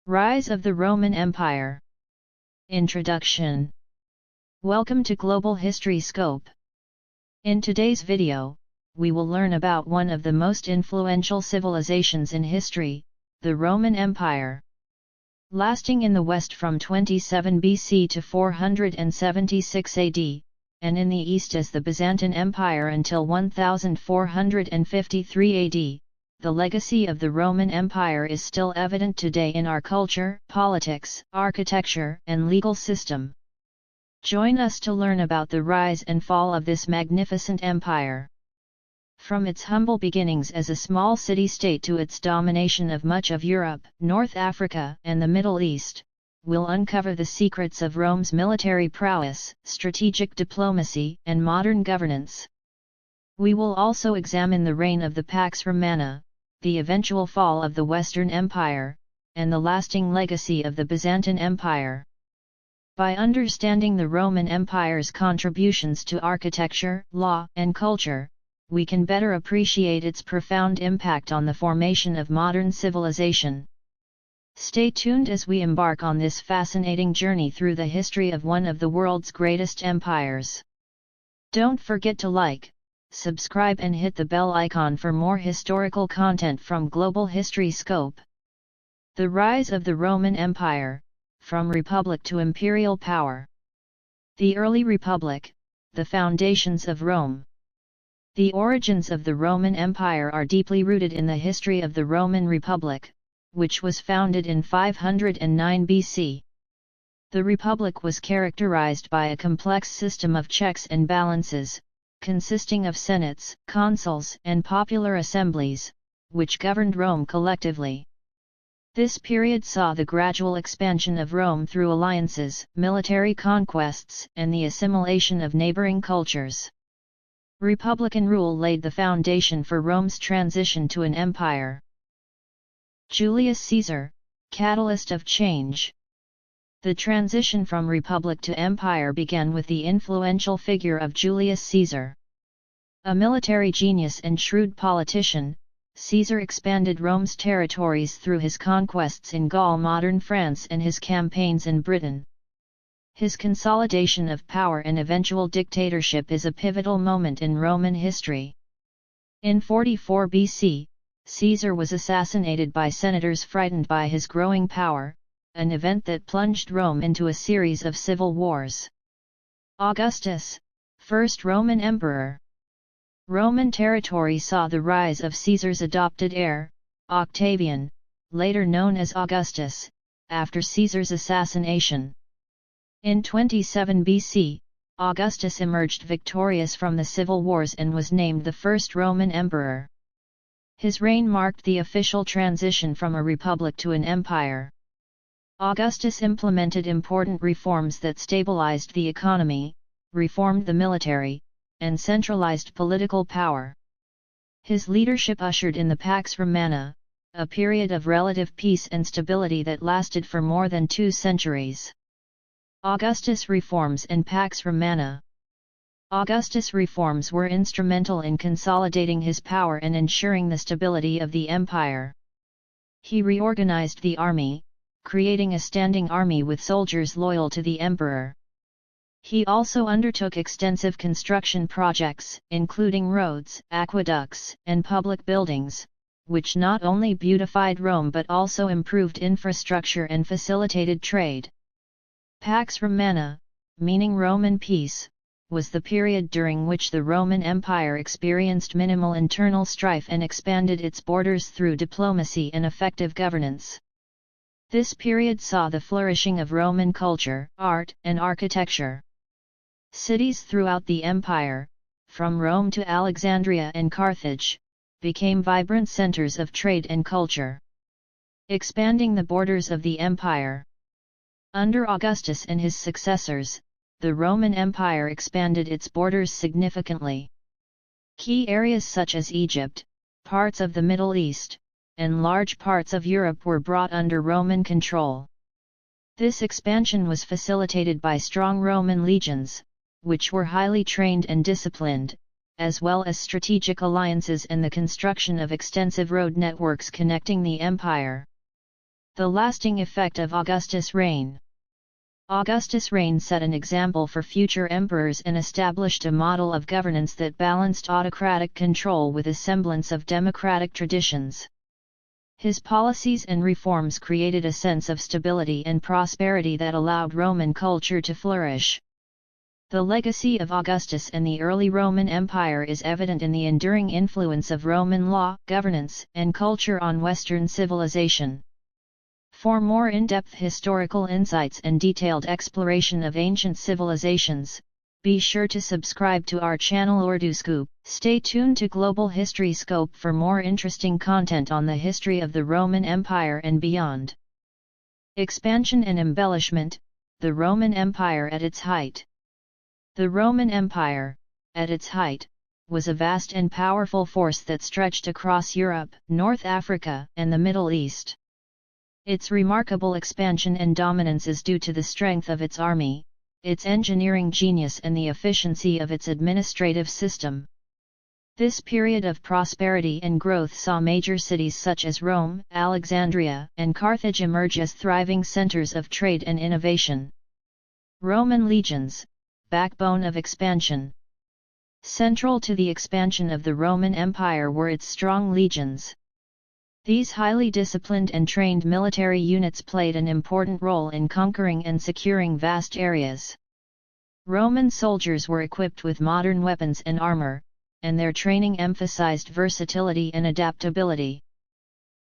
Rise of the Roman Empire. Introduction. Welcome to Global History Scope. In today's video, we will learn about one of the most influential civilizations in history, the Roman Empire. Lasting in the West from 27 BC to 476 AD, and in the East as the Byzantine Empire until 1453 AD, the legacy of the Roman Empire is still evident today in our culture, politics, architecture, and legal system. Join us to learn about the rise and fall of this magnificent empire. From its humble beginnings as a small city-state to its domination of much of Europe, North Africa, and the Middle East, we'll uncover the secrets of Rome's military prowess, strategic diplomacy, and modern governance. We will also examine the reign of the Pax Romana, the eventual fall of the Western Empire, and the lasting legacy of the Byzantine Empire. By understanding the Roman Empire's contributions to architecture, law, and culture, we can better appreciate its profound impact on the formation of modern civilization. Stay tuned as we embark on this fascinating journey through the history of one of the world's greatest empires. Don't forget to like, subscribe and hit the bell icon for more historical content from Global History Scope. The rise of the Roman Empire, from republic to imperial power. The early republic, the foundations of Rome. The origins of the Roman Empire are deeply rooted in the history of the Roman Republic, which was founded in 509 BC. The Republic was characterized by a complex system of checks and balances, consisting of senates, consuls, and popular assemblies, which governed Rome collectively. This period saw the gradual expansion of Rome through alliances, military conquests, and the assimilation of neighboring cultures. Republican rule laid the foundation for Rome's transition to an empire. Julius Caesar, catalyst of change. The transition from republic to empire began with the influential figure of Julius Caesar. A military genius and shrewd politician, Caesar expanded Rome's territories through his conquests in Gaul, modern France, and his campaigns in Britain. His consolidation of power and eventual dictatorship is a pivotal moment in Roman history. In 44 BC, Caesar was assassinated by senators frightened by his growing power, an event that plunged Rome into a series of civil wars. Augustus, first Roman emperor. Roman territory saw the rise of Caesar's adopted heir, Octavian, later known as Augustus, after Caesar's assassination. In 27 BC, Augustus emerged victorious from the civil wars and was named the first Roman emperor. His reign marked the official transition from a republic to an empire. Augustus implemented important reforms that stabilized the economy, reformed the military, and centralized political power. His leadership ushered in the Pax Romana, a period of relative peace and stability that lasted for more than 2 centuries. Augustus reforms and Pax Romana. Augustus' reforms were instrumental in consolidating his power and ensuring the stability of the empire. He reorganized the army, creating a standing army with soldiers loyal to the emperor. He also undertook extensive construction projects, including roads, aqueducts, and public buildings, which not only beautified Rome but also improved infrastructure and facilitated trade. Pax Romana, meaning Roman peace, was the period during which the Roman Empire experienced minimal internal strife and expanded its borders through diplomacy and effective governance. This period saw the flourishing of Roman culture, art, and architecture. Cities throughout the empire, from Rome to Alexandria and Carthage, became vibrant centers of trade and culture, expanding the borders of the empire. Under Augustus and his successors, the Roman Empire expanded its borders significantly. Key areas such as Egypt, parts of the Middle East, and large parts of Europe were brought under Roman control. This expansion was facilitated by strong Roman legions, which were highly trained and disciplined, as well as strategic alliances and the construction of extensive road networks connecting the empire. The lasting effect of Augustus' reign. Augustus' reign set an example for future emperors and established a model of governance that balanced autocratic control with a semblance of democratic traditions. His policies and reforms created a sense of stability and prosperity that allowed Roman culture to flourish. The legacy of Augustus and the early Roman Empire is evident in the enduring influence of Roman law, governance, and culture on Western civilization. For more in-depth historical insights and detailed exploration of ancient civilizations, be sure to subscribe to our channel Urdu Scoop. Stay tuned to Global History Scope for more interesting content on the history of the Roman Empire and beyond. Expansion and embellishment, the Roman Empire at its height. The Roman Empire, at its height, was a vast and powerful force that stretched across Europe, North Africa, and the Middle East. Its remarkable expansion and dominance is due to the strength of its army, its engineering genius and the efficiency of its administrative system. This period of prosperity and growth saw major cities such as Rome, Alexandria, and Carthage emerge as thriving centers of trade and innovation. Roman legions, backbone of expansion. Central to the expansion of the Roman Empire were its strong legions. These highly disciplined and trained military units played an important role in conquering and securing vast areas. Roman soldiers were equipped with modern weapons and armor, and their training emphasized versatility and adaptability.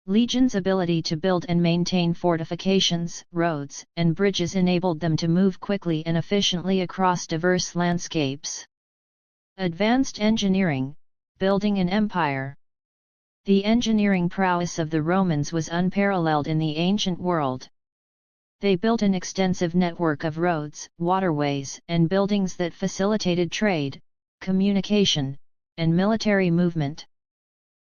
Legions' ability to build and maintain fortifications, roads, and bridges enabled them to move quickly and efficiently across diverse landscapes. Advanced engineering, building an empire. The engineering prowess of the Romans was unparalleled in the ancient world. They built an extensive network of roads, waterways, and buildings that facilitated trade, communication, and military movement.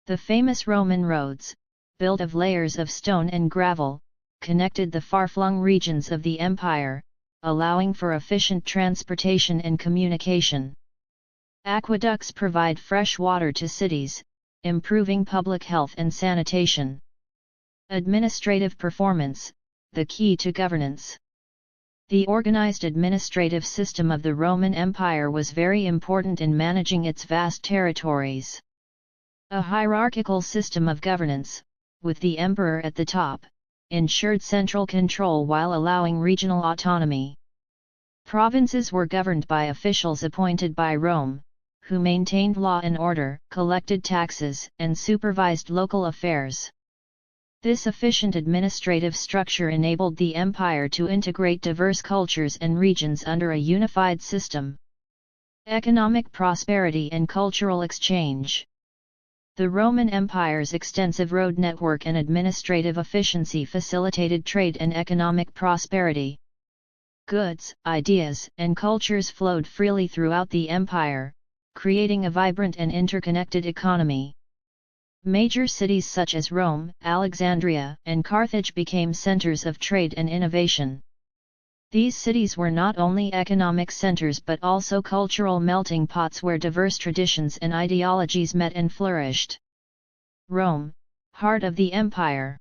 The famous Roman roads, built of layers of stone and gravel, connected the far-flung regions of the empire, allowing for efficient transportation and communication. Aqueducts provide fresh water to cities, improving public health and sanitation. Administrative performance, the key to governance. The organized administrative system of the Roman Empire was very important in managing its vast territories. A hierarchical system of governance, with the emperor at the top, ensured central control while allowing regional autonomy. Provinces were governed by officials appointed by Rome, who maintained law and order, collected taxes, and supervised local affairs. This efficient administrative structure enabled the empire to integrate diverse cultures and regions under a unified system. Economic prosperity and cultural exchange. The Roman Empire's extensive road network and administrative efficiency facilitated trade and economic prosperity. Goods, ideas, and cultures flowed freely throughout the empire, creating a vibrant and interconnected economy. Major cities such as Rome, Alexandria, and Carthage became centers of trade and innovation. These cities were not only economic centers but also cultural melting pots where diverse traditions and ideologies met and flourished. Rome, heart of the empire.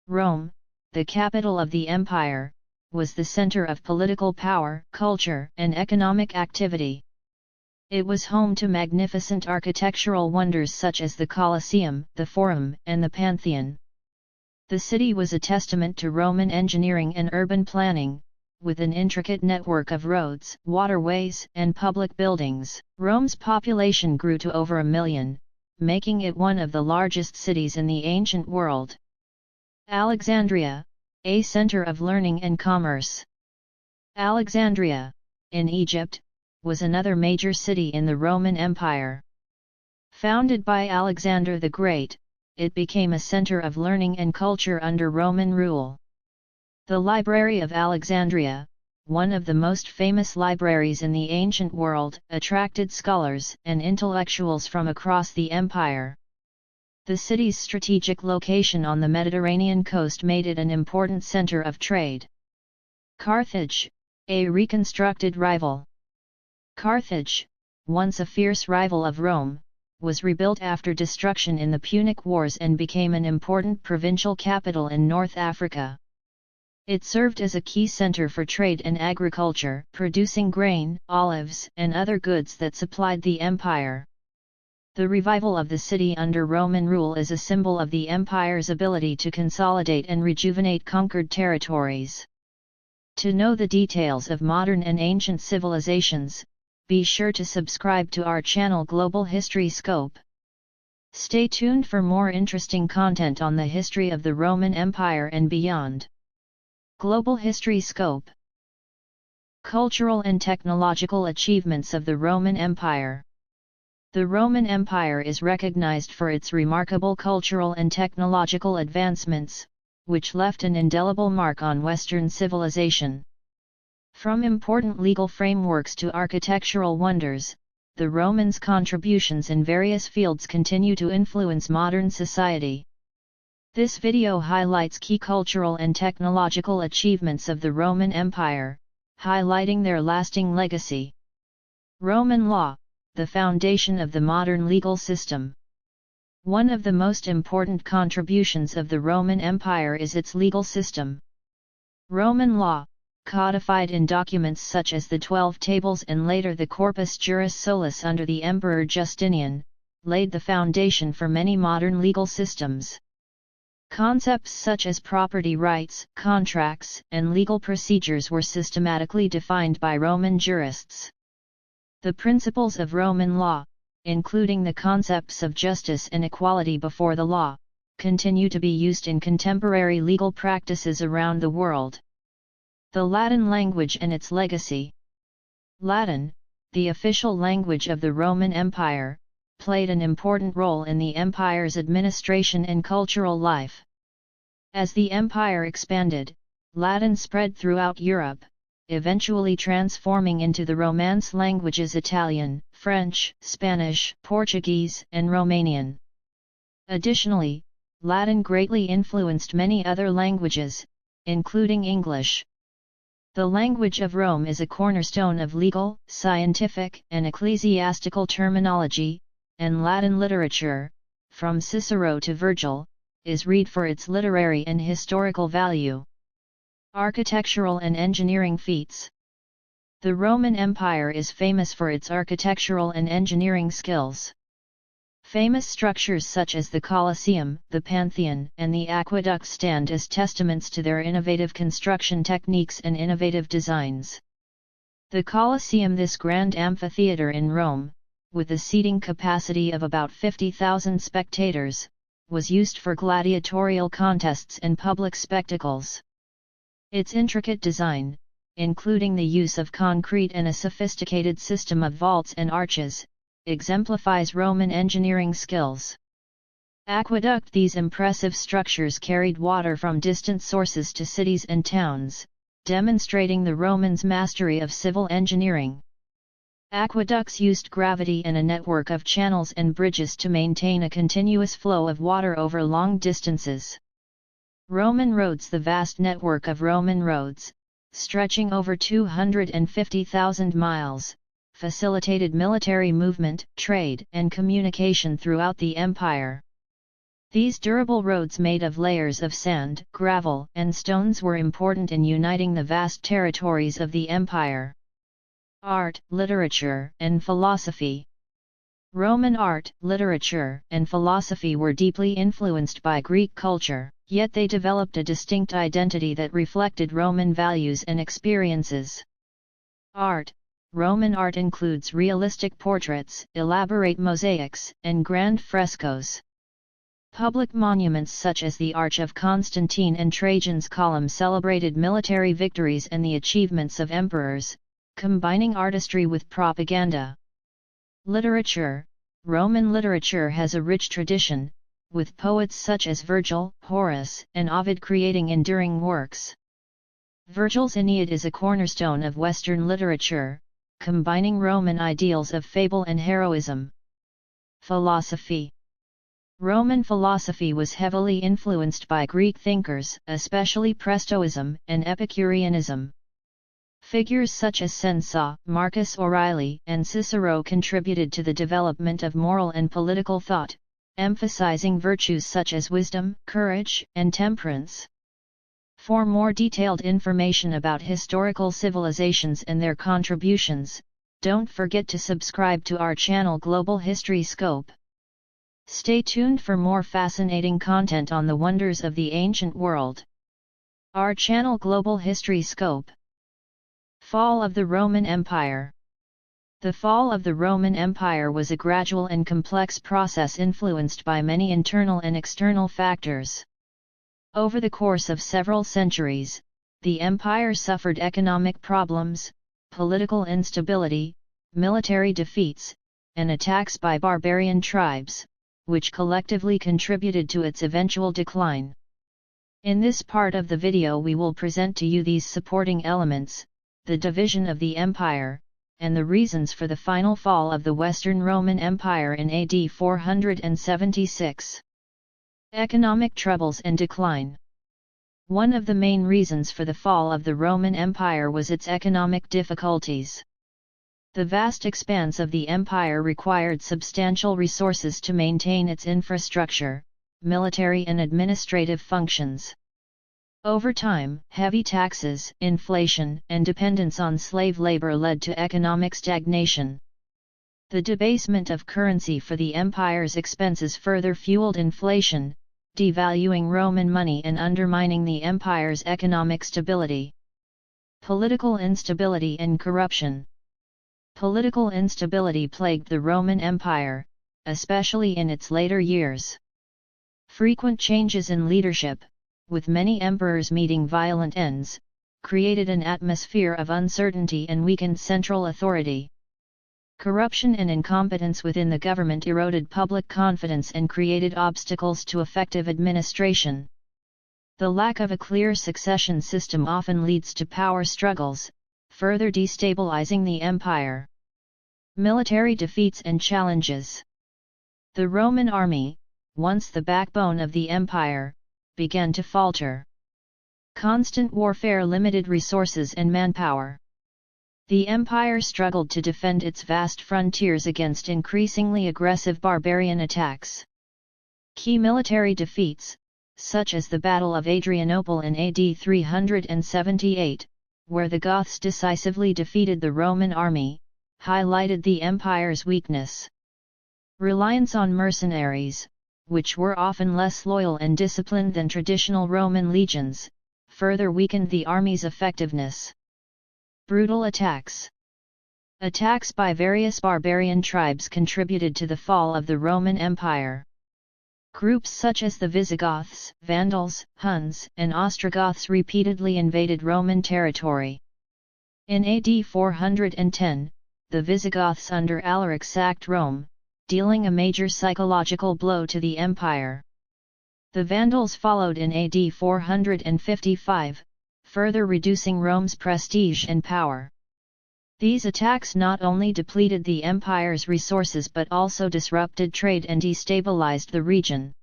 Rome, the capital of the empire, was the center of political power, culture, and economic activity. It was home to magnificent architectural wonders such as the Colosseum, the Forum, and the Pantheon. The city was a testament to Roman engineering and urban planning, with an intricate network of roads, waterways, and public buildings. Rome's population grew to over 1 million, making it one of the largest cities in the ancient world. Alexandria, a center of learning and commerce. Alexandria, in Egypt, was another major city in the Roman Empire. Founded by Alexander the Great, it became a center of learning and culture under Roman rule. The Library of Alexandria, one of the most famous libraries in the ancient world, attracted scholars and intellectuals from across the empire. The city's strategic location on the Mediterranean coast made it an important center of trade. Carthage, a reconstructed rival. Carthage, once a fierce rival of Rome, was rebuilt after destruction in the Punic Wars and became an important provincial capital in North Africa. It served as a key center for trade and agriculture, producing grain, olives, and other goods that supplied the empire. The revival of the city under Roman rule is a symbol of the empire's ability to consolidate and rejuvenate conquered territories. To know the details of modern and ancient civilizations, be sure to subscribe to our channel Global History Scope. Stay tuned for more interesting content on the history of the Roman Empire and beyond. Global History Scope. Cultural and technological achievements of the Roman Empire. The Roman Empire is recognized for its remarkable cultural and technological advancements, which left an indelible mark on Western civilization. From important legal frameworks to architectural wonders, the Romans' contributions in various fields continue to influence modern society. This video highlights key cultural and technological achievements of the Roman Empire, highlighting their lasting legacy. Roman law, the foundation of the modern legal system. One of the most important contributions of the Roman Empire is its legal system. Roman law, codified in documents such as the 12 Tables and later the Corpus Juris Solis under the Emperor Justinian, laid the foundation for many modern legal systems. Concepts such as property rights, contracts, and legal procedures were systematically defined by Roman jurists. The principles of Roman law, including the concepts of justice and equality before the law, continue to be used in contemporary legal practices around the world. The Latin language and its legacy. Latin, the official language of the Roman Empire, played an important role in the empire's administration and cultural life. As the empire expanded, Latin spread throughout Europe, eventually transforming into the Romance languages Italian, French, Spanish, Portuguese, and Romanian. Additionally, Latin greatly influenced many other languages, including English. The language of Rome is a cornerstone of legal, scientific, and ecclesiastical terminology, and Latin literature, from Cicero to Virgil, is read for its literary and historical value. Architectural and engineering feats. The Roman Empire is famous for its architectural and engineering skills. Famous structures such as the Colosseum, the Pantheon, and the aqueducts stand as testaments to their innovative construction techniques and innovative designs. The Colosseum, this grand amphitheater in Rome, with a seating capacity of about 50,000 spectators, was used for gladiatorial contests and public spectacles. Its intricate design, including the use of concrete and a sophisticated system of vaults and arches, exemplifies Roman engineering skills. Aqueduct. These impressive structures carried water from distant sources to cities and towns, demonstrating the Romans' mastery of civil engineering. Aqueducts used gravity and a network of channels and bridges to maintain a continuous flow of water over long distances. Roman roads. The vast network of Roman roads, stretching over 250,000 miles, facilitated military movement, trade, and communication throughout the empire. These durable roads made of layers of sand, gravel, and stones were important in uniting the vast territories of the empire. Art, literature, and philosophy. Roman art, literature, and philosophy were deeply influenced by Greek culture, yet they developed a distinct identity that reflected Roman values and experiences. Art. Roman art includes realistic portraits, elaborate mosaics, and grand frescoes. Public monuments such as the Arch of Constantine and Trajan's Column celebrated military victories and the achievements of emperors, combining artistry with propaganda. Literature. Roman literature has a rich tradition, with poets such as Virgil, Horace, and Ovid creating enduring works. Virgil's Aeneid is a cornerstone of Western literature, combining Roman ideals of fable and heroism. Philosophy. Roman philosophy was heavily influenced by Greek thinkers, especially Stoicism and Epicureanism. Figures such as Seneca, Marcus Aurelius, and Cicero contributed to the development of moral and political thought, emphasizing virtues such as wisdom, courage, and temperance. For more detailed information about historical civilizations and their contributions, don't forget to subscribe to our channel Global History Scope. Stay tuned for more fascinating content on the wonders of the ancient world. Our channel Global History Scope. Fall of the Roman Empire. The fall of the Roman Empire was a gradual and complex process influenced by many internal and external factors. Over the course of several centuries, the empire suffered economic problems, political instability, military defeats, and attacks by barbarian tribes, which collectively contributed to its eventual decline. In this part of the video we will present to you these supporting elements, the division of the empire, and the reasons for the final fall of the Western Roman Empire in AD 476. Economic troubles and decline. One of the main reasons for the fall of the Roman Empire was its economic difficulties. The vast expanse of the empire required substantial resources to maintain its infrastructure, military and administrative functions. Over time, heavy taxes, inflation, and dependence on slave labor led to economic stagnation. The debasement of currency for the empire's expenses further fueled inflation, devaluing Roman money and undermining the empire's economic stability. Political instability and corruption. Political instability plagued the Roman Empire, especially in its later years. Frequent changes in leadership, with many emperors meeting violent ends, created an atmosphere of uncertainty and weakened central authority. Corruption and incompetence within the government eroded public confidence and created obstacles to effective administration. The lack of a clear succession system often leads to power struggles, further destabilizing the empire. Military defeats and challenges. The Roman army, once the backbone of the empire, began to falter. Constant warfare limited resources and manpower. The empire struggled to defend its vast frontiers against increasingly aggressive barbarian attacks. Key military defeats, such as the Battle of Adrianople in AD 378, where the Goths decisively defeated the Roman army, highlighted the empire's weakness. Reliance on mercenaries, which were often less loyal and disciplined than traditional Roman legions, further weakened the army's effectiveness. Brutal attacks. Attacks by various barbarian tribes contributed to the fall of the Roman Empire. Groups such as the Visigoths, Vandals, Huns, and Ostrogoths repeatedly invaded Roman territory. In AD 410, the Visigoths under Alaric sacked Rome, dealing a major psychological blow to the empire. The Vandals followed in AD 455, further reducing Rome's prestige and power. These attacks not only depleted the empire's resources but also disrupted trade and destabilized the region.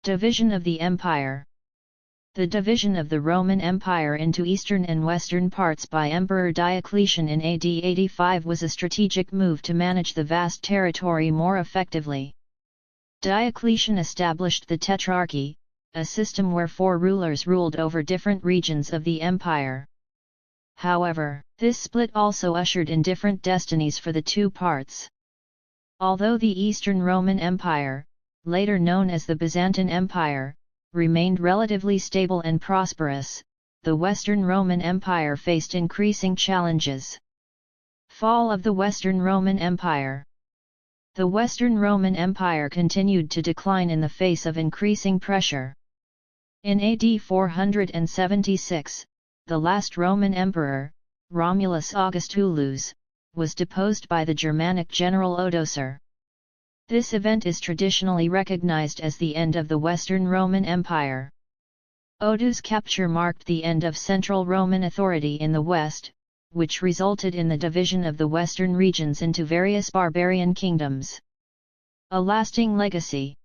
Division of the empire. The division of the Roman Empire into eastern and western parts by Emperor Diocletian in AD 85 was a strategic move to manage the vast territory more effectively. Diocletian established the Tetrarchy, a system where 4 rulers ruled over different regions of the empire. However, this split also ushered in different destinies for the two parts. Although the Eastern Roman Empire, later known as the Byzantine Empire, remained relatively stable and prosperous, the Western Roman Empire faced increasing challenges. Fall of the Western Roman Empire. The Western Roman Empire continued to decline in the face of increasing pressure. In AD 476, the last Roman emperor, Romulus Augustulus, was deposed by the Germanic general Odoacer. This event is traditionally recognized as the end of the Western Roman Empire. Odo's capture marked the end of central Roman authority in the West, which resulted in the division of the Western regions into various barbarian kingdoms. A lasting legacy.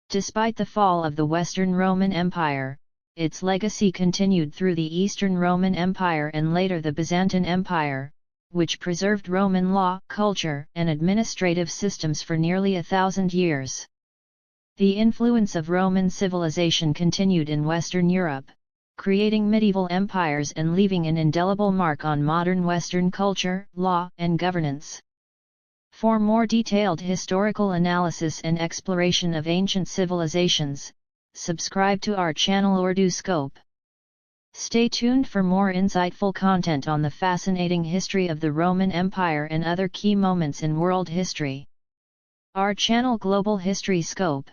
Despite the fall of the Western Roman Empire, its legacy continued through the Eastern Roman Empire and later the Byzantine Empire, which preserved Roman law, culture, and administrative systems for nearly 1,000 years. The influence of Roman civilization continued in Western Europe, creating medieval empires and leaving an indelible mark on modern Western culture, law, and governance. For more detailed historical analysis and exploration of ancient civilizations, subscribe to our channel Urdu Scope. Stay tuned for more insightful content on the fascinating history of the Roman Empire and other key moments in world history. Our channel Global History Scope.